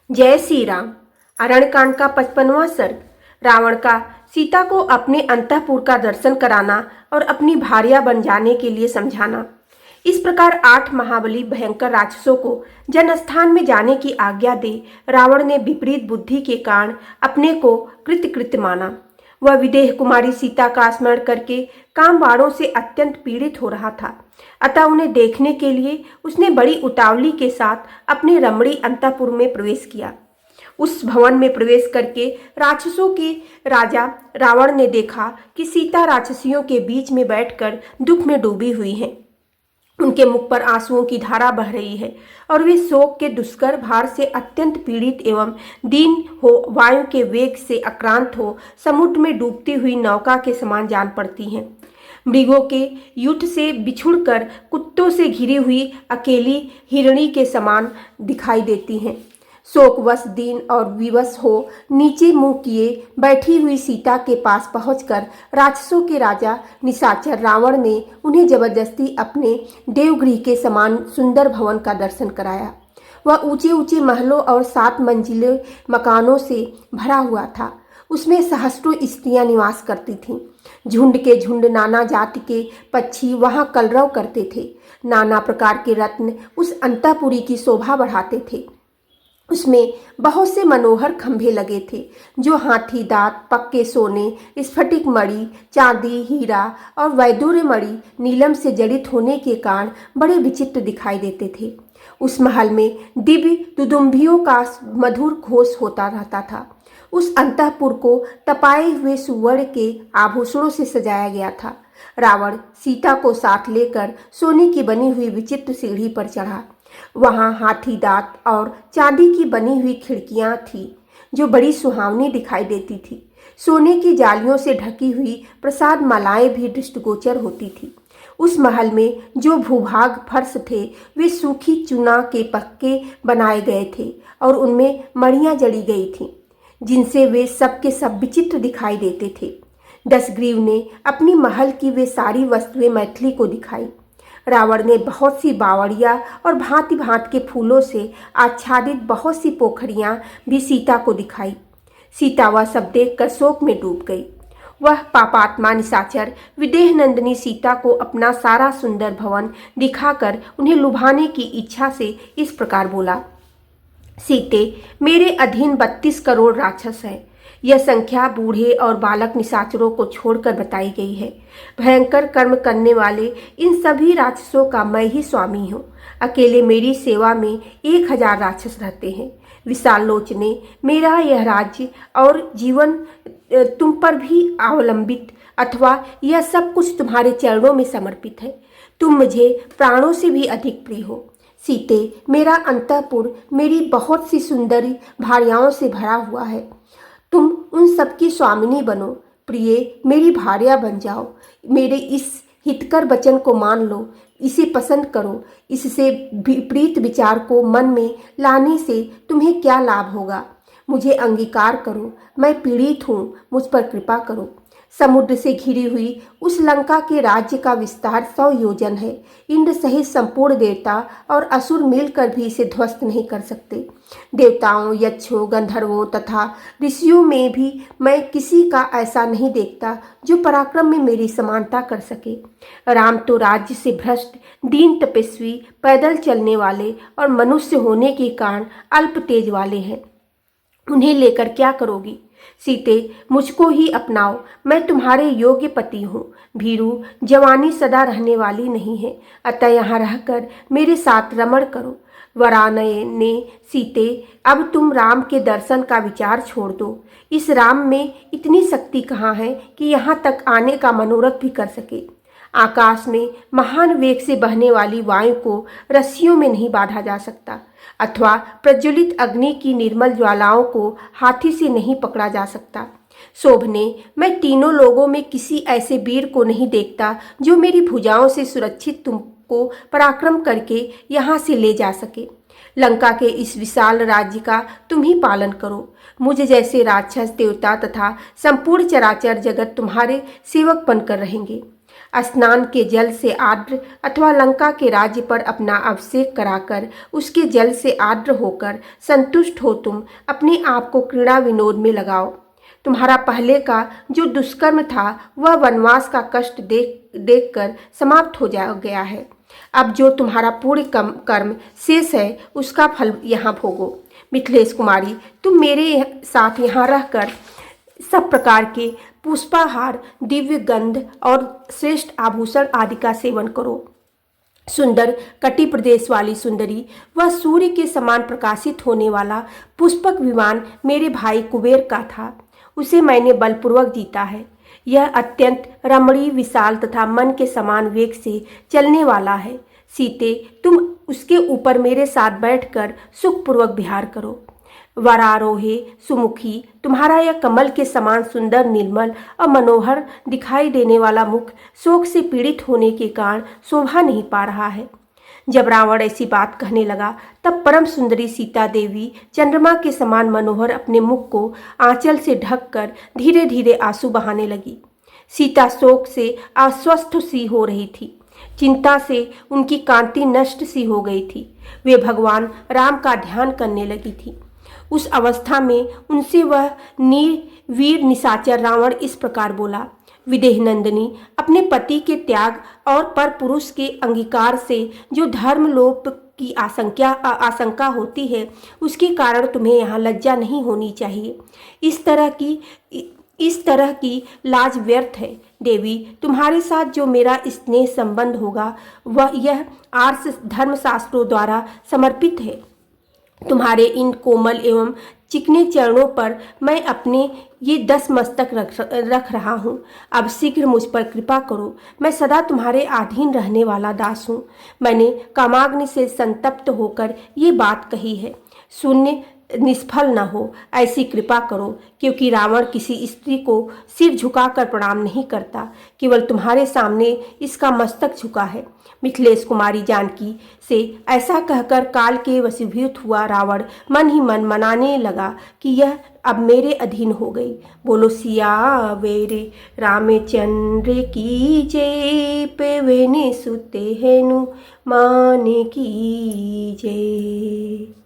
जय श्री राम। अरण्यकांड का 55वां सर्ग। रावण का सीता को अपने अंतःपुर का दर्शन कराना और अपनी भार्या बन जाने के लिए समझाना। इस प्रकार 8 महाबली भयंकर राक्षसों को जनस्थान में जाने की आज्ञा दे रावण ने विपरीत बुद्धि के कारण अपने को कृतकृत्य माना। वह विदेह कुमारी सीता का स्मरण करके कामवाणों से अत्यंत पीड़ित हो रहा था। अतः उन्हें देखने के लिए उसने बड़ी उतावली के साथ अपने रमणी अंतःपुर में प्रवेश किया। उस भवन में प्रवेश करके राक्षसों के राजा रावण ने देखा कि सीता राक्षसियों के बीच में बैठकर दुख में डूबी हुई हैं। उनके मुख पर आंसुओं की धारा बह रही है और वे शोक के दुष्कर भार से अत्यंत पीड़ित एवं दीन हो वायु के वेग से आक्रांत हो समुद्र में डूबती हुई नौका के समान जान पड़ती हैं। मृगों के युद्ध से बिछुड़कर कुत्तों से घिरी हुई अकेली हिरणी के समान दिखाई देती हैं। शोकवश दीन और विवश हो नीचे मुंह किए बैठी हुई सीता के पास पहुंचकर राक्षसों के राजा निशाचर रावण ने उन्हें जबरदस्ती अपने देवगृह के समान सुंदर भवन का दर्शन कराया। वह ऊंचे ऊंचे महलों और 7 मंजिले मकानों से भरा हुआ था। उसमें सहस्त्रों स्त्रियां निवास करती थीं। झुंड के झुंड नाना जाति के पक्षी वहां कलरव करते थे। नाना प्रकार के रत्न उस अंतःपुरी की शोभा बढ़ाते थे। उसमें बहुत से मनोहर खंभे लगे थे जो हाथी दांत, पक्के सोने, स्फटिक मणि, चांदी, हीरा और वैदूर्य मणि नीलम से जड़ित होने के कारण बड़े विचित्र दिखाई देते थे। उस महल में दिव्य दुदुम्भियों का मधुर घोष होता रहता था। उस अंतःपुर को तपाए हुए सुवर्ण के आभूषणों से सजाया गया था। रावण सीता को साथ लेकर सोने की बनी हुई विचित्र सीढ़ी पर चढ़ा। वहां हाथी दांत और चांदी की बनी हुई खिड़कियां थीं जो बड़ी सुहावनी दिखाई देती थी। सोने की जालियों से ढकी हुई प्रसाद मालाएं भी दृष्टिगोचर होती थी। उस महल में जो भूभाग फर्श थे वे सूखी चुना के पक्के बनाए गए थे और उनमें मणियां जड़ी गई थीं जिनसे वे सब के सब विचित्र दिखाई देते थे। दशग्रीव ने अपनी महल की वे सारी वस्तुएं मैथिली को दिखाई। रावण ने बहुत सी बावड़ियाँ और भांति भांति के फूलों से आच्छादित बहुत सी पोखरियाँ भी सीता को दिखाई। सीता वह सब देखकर शोक में डूब गई। वह पापात्मा निशाचर विदेह नंदिनी सीता को अपना सारा सुंदर भवन दिखाकर उन्हें लुभाने की इच्छा से इस प्रकार बोला। सीते, मेरे अधीन 32 करोड़ राक्षस हैं। यह संख्या बूढ़े और बालक निशाचरों को छोड़कर बताई गई है। भयंकर कर्म करने वाले इन सभी राक्षसों का मैं ही स्वामी हूँ। अकेले मेरी सेवा में 1000 राक्षस रहते हैं। विशाल लोचने, मेरा यह राज्य और जीवन तुम पर भी अवलंबित अथवा यह सब कुछ तुम्हारे चरणों में समर्पित है। तुम मुझे प्राणों से भी अधिक प्रिय हो। सीते, मेरा अंतःपुर मेरी बहुत सी सुंदरी भार्याओं से भरा हुआ है। तुम उन सबकी स्वामिनी बनो। प्रिय, मेरी भार्या बन जाओ। मेरे इस हितकर वचन को मान लो, इसे पसंद करो। इससे विपरीत विचार को मन में लाने से तुम्हें क्या लाभ होगा? मुझे अंगीकार करो, मैं पीड़ित हूँ, मुझ पर कृपा करो। समुद्र से घिरी हुई उस लंका के राज्य का विस्तार 100 योजन है। इंद्र सहित संपूर्ण देवता और असुर मिलकर भी इसे ध्वस्त नहीं कर सकते। देवताओं, यक्षों, गंधर्वों तथा ऋषियों में भी मैं किसी का ऐसा नहीं देखता जो पराक्रम में मेरी समानता कर सके। राम तो राज्य से भ्रष्ट, दीन तपस्वी, पैदल चलने वाले और मनुष्य होने के कारण अल्प तेज वाले हैं। उन्हें लेकर क्या करोगी? सीते, मुझको ही अपनाओ, मैं तुम्हारे योग्य पति हूँ। भीरू, जवानी सदा रहने वाली नहीं है, अतः यहाँ रहकर मेरे साथ रमण करो। वरानय ने, सीते, अब तुम राम के दर्शन का विचार छोड़ दो। इस राम में इतनी शक्ति कहाँ है कि यहाँ तक आने का मनोरथ भी कर सके। आकाश में महान वेग से बहने वाली वायु को रस्सियों में नहीं बांधा जा सकता अथवा प्रज्वलित अग्नि की निर्मल ज्वालाओं को हाथी से नहीं पकड़ा जा सकता। शोभने, मैं तीनों लोगों में किसी ऐसे वीर को नहीं देखता जो मेरी भुजाओं से सुरक्षित तुमको पराक्रम करके यहाँ से ले जा सके। लंका के इस विशाल राज्य का तुम ही पालन करो। मुझ जैसे राक्षस, देवता तथा संपूर्ण चराचर जगत तुम्हारे सेवक बनकर रहेंगे। स्नान के जल से आर्द्र अथवा लंका के राज्य पर अपना अभिषेक कराकर उसके जल से आर्द्र होकर संतुष्ट हो तुम अपने आप को क्रीड़ा विनोद में लगाओ। तुम्हारा पहले का जो दुष्कर्म था वह वनवास का कष्ट देख कर समाप्त हो गया है। अब जो तुम्हारा पूर्ण कर्म शेष है उसका फल यहाँ भोगो। मिथिलेश कुमारी, तुम मेरे साथ यहाँ रहकर सब प्रकार के पुष्पाहार, दिव्य गंध और श्रेष्ठ आभूषण आदि का सेवन करो। सुंदर कटी प्रदेश वाली सुंदरी, वह सूर्य के समान प्रकाशित होने वाला पुष्पक विमान मेरे भाई कुबेर का था। उसे मैंने बलपूर्वक जीता है। यह अत्यंत रमणीय, विशाल तथा मन के समान वेग से चलने वाला है। सीते, तुम उसके ऊपर मेरे साथ बैठकर सुखपूर्वक विहार करो। वरारोहे सुमुखी, तुम्हारा यह कमल के समान सुंदर, निर्मल और मनोहर दिखाई देने वाला मुख शोक से पीड़ित होने के कारण शोभा नहीं पा रहा है। जब रावण ऐसी बात कहने लगा तब परम सुंदरी सीता देवी चंद्रमा के समान मनोहर अपने मुख को आंचल से ढककर धीरे धीरे आंसू बहाने लगी। सीता शोक से अस्वस्थ सी हो रही थी। चिंता से उनकी कांति नष्ट सी हो गई थी। वे भगवान राम का ध्यान करने लगी थी। उस अवस्था में उनसे वह वीर निशाचर रावण इस प्रकार बोला, विदेह नंदिनी, अपने पति के त्याग और पर पुरुष के अंगीकार से जो धर्मलोप की आशंका होती है उसके कारण तुम्हें यहाँ लज्जा नहीं होनी चाहिए। इस तरह की लाज व्यर्थ है। देवी, तुम्हारे साथ जो मेरा स्नेह संबंध होगा वह यह आर्ष धर्मशास्त्रों द्वारा समर्पित है। तुम्हारे इन कोमल एवं चिकने चरणों पर मैं अपने ये 10 मस्तक रख रहा हूँ। अब शीघ्र मुझ पर कृपा करो। मैं सदा तुम्हारे अधीन रहने वाला दास हूँ। मैंने कामाग्नि से संतप्त होकर ये बात कही है। शून्य निष्फल न हो ऐसी कृपा करो, क्योंकि रावण किसी स्त्री को सिर झुकाकर प्रणाम नहीं करता, केवल तुम्हारे सामने इसका मस्तक झुका है। मिथिलेश कुमारी जानकी से ऐसा कहकर काल के वशीभूत हुआ रावण मन ही मन मनाने लगा कि यह अब मेरे अधीन हो गई। बोलो सियावेरे रामचंद्र की जय, पेवने सुते हेनु माने की जय।